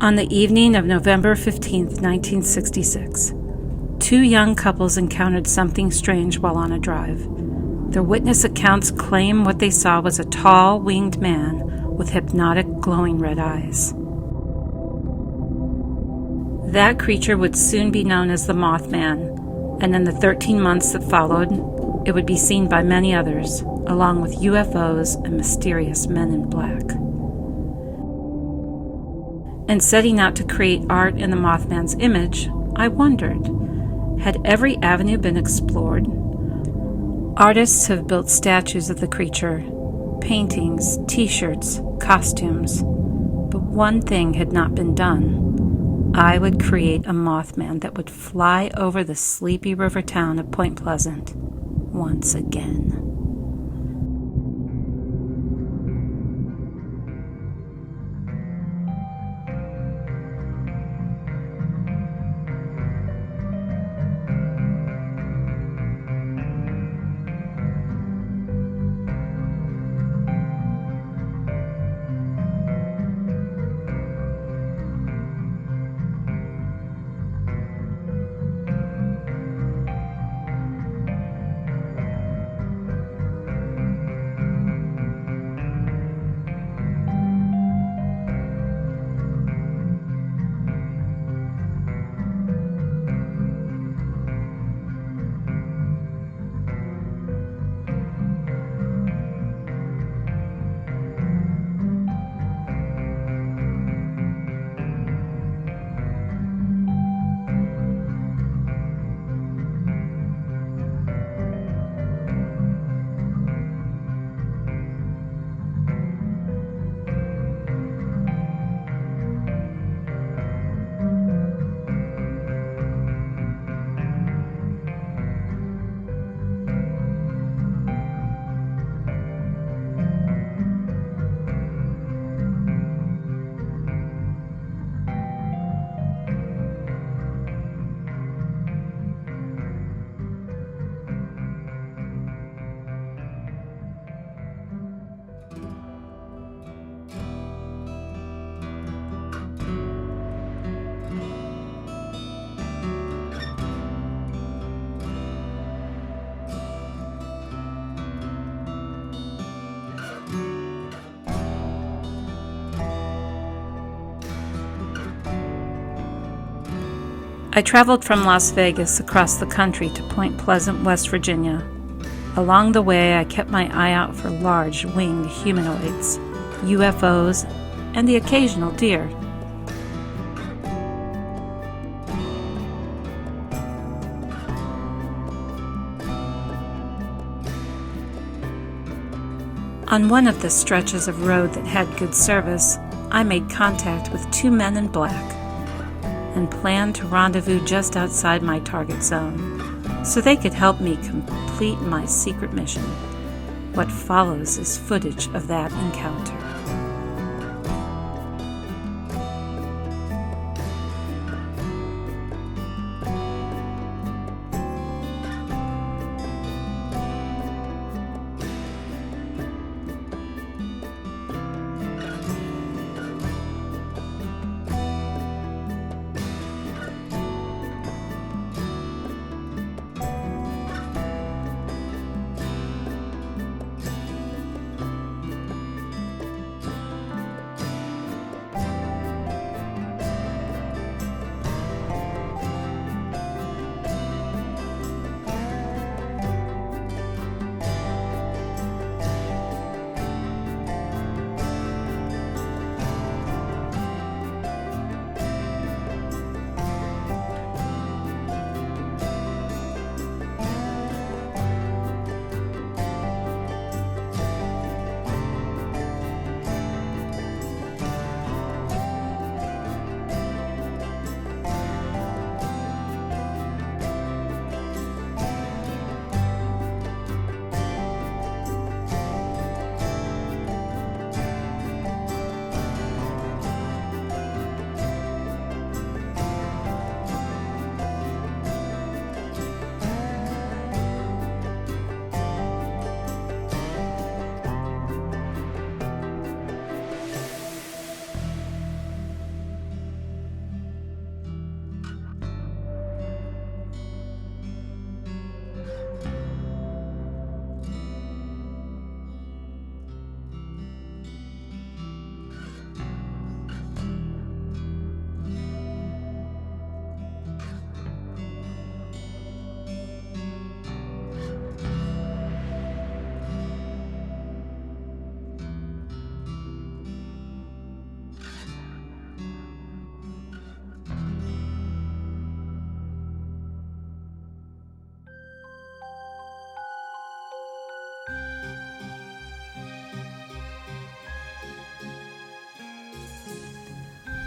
On the evening of November 15th, 1966, two young couples encountered something strange while on a drive. Their witness accounts claim what they saw was a tall, winged man with hypnotic, glowing red eyes. That creature would soon be known as the Mothman, and in the 13 months that followed, it would be seen by many others, along with UFOs and mysterious men in black. In setting out to create art in the Mothman's image, I wondered, had every avenue been explored? Artists have built statues of the creature, paintings, t-shirts, costumes, but one thing had not been done. I would create a Mothman that would fly over the sleepy river town of Point Pleasant once again. I traveled from Las Vegas across the country to Point Pleasant, West Virginia. Along the way, I kept my eye out for large winged humanoids, UFOs, and the occasional deer. On one of the stretches of road that had good service, I made contact with two men in black and planned to rendezvous just outside my target zone so they could help me complete my secret mission. What follows is footage of that encounter.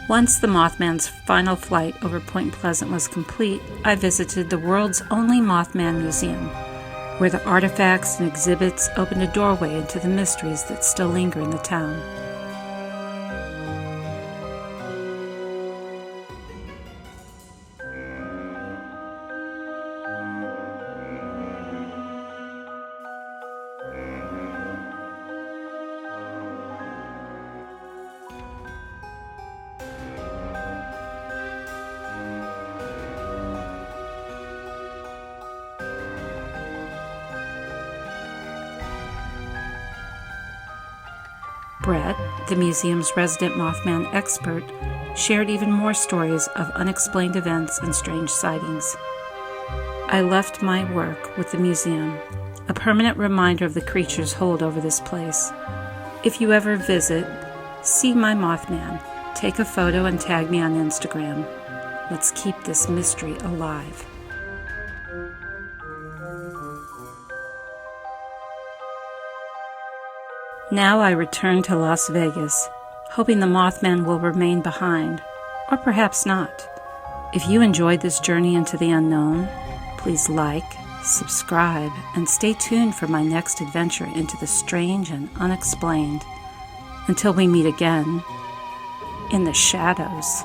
Once the Mothman's final flight over Point Pleasant was complete, I visited the world's only Mothman museum, where the artifacts and exhibits opened a doorway into the mysteries that still linger in the town. Brett, the museum's resident Mothman expert, shared even more stories of unexplained events and strange sightings. I left my work with the museum, a permanent reminder of the creature's hold over this place. If you ever visit, see my Mothman, take a photo and tag me on Instagram. Let's keep this mystery alive. Now I return to Las Vegas, hoping the Mothman will remain behind, or perhaps not. If you enjoyed this journey into the unknown, please like, subscribe, and stay tuned for my next adventure into the strange and unexplained. Until we meet again, in the shadows.